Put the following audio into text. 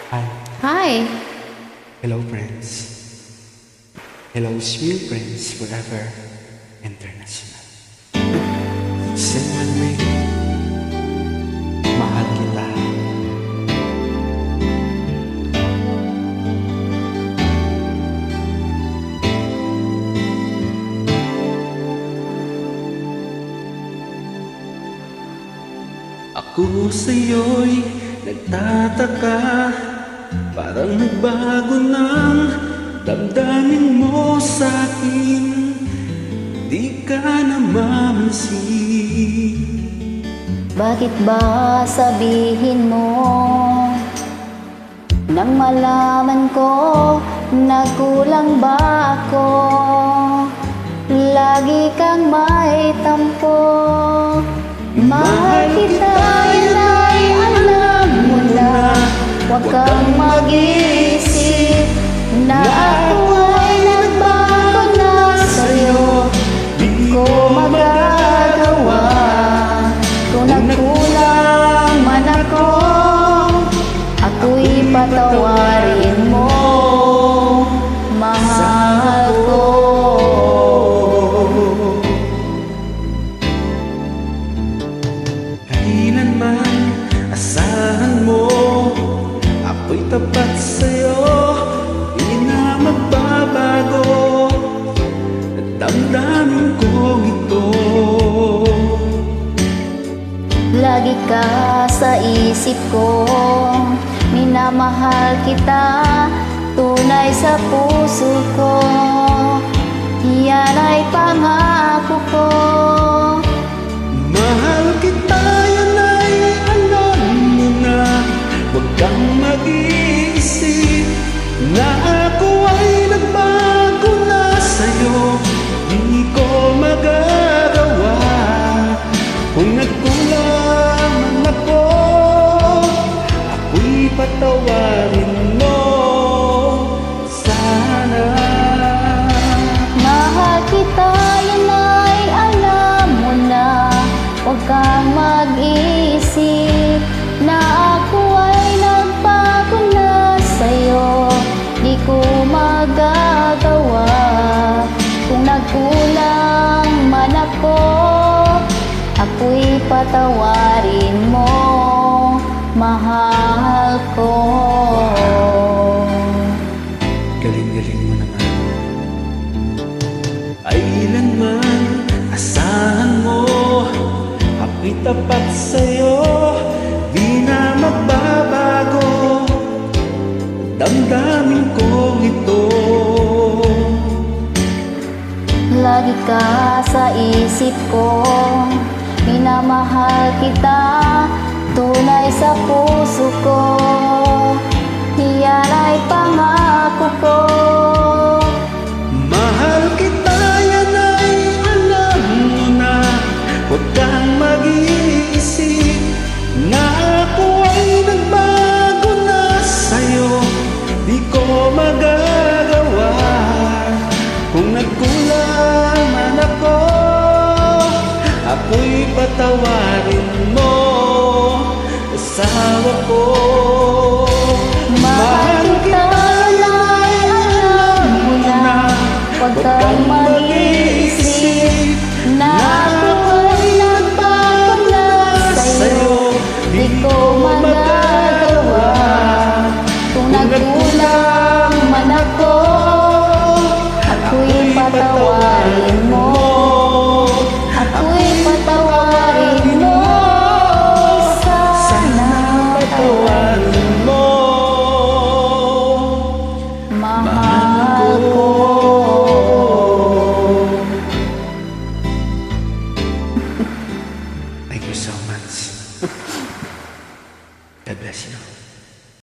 Hi. Hi. Hello, friends. Hello, sweet friends forever international. Sing with me. Mahal kita. Ako sa'yo'y nagtataka, parang nagbago ng damdamin mo sa'kin. Di ka na mamansin. Bakit ba sabihin mo nang malaman ko na kulang ba ako? Lagi kang may tampo. Mahal kita, yan ay alam mo na. Huwag kang mag-iisip na ako ay nagbago na sa'yo. Di ko magagawa kung nagkulang man ako. Ako'y patawarin mo, mahal ko. Kailanman asahan mo, ako'y tapat sa'yo. Di na magbabago damdamin kong ito. Lagi ka sa isip ko, minamahal kita, tunay sa puso ko. Yan ay pangako ko. Mahal kita, yan ay alam mo na. Huwag kang mag-iisip na ako ay nagbago na sa'yo. Di ko magagawa kung nagkulang man ako. Ako'y patawarin mo sana. Mahal kita, yan ay alam mo na. Huwag kang mag-isip na ako ay nagbago na sa'yo. Di ko magagawa kung nagkulang man ako. Ako'y patawarin mo, mahal ko. Galing-galing mo naman. Kailanman asahan mo, ako'y tapat sa'yo. Di na magbabago damdamin kong ito. Lagi ka sa isip ko, minamahal kita, tunay sa puso ko. Yan ay pangako ko. Mahal kita, yan ay alam mo na. Huwag kang mag-iisip na ako ay nagbago na sa'yo. Di ko magagawa kung nagkulang man ako. Ako'y patawarin mo, asawa ko. Mahal kita, yan ay alam mo na. Huwag kang mag-iisip na ako ay nagbago na sa'yo. Di ko magagawa kung nagkulang man ako. Ako'y patawarin mo, ako'y patawarin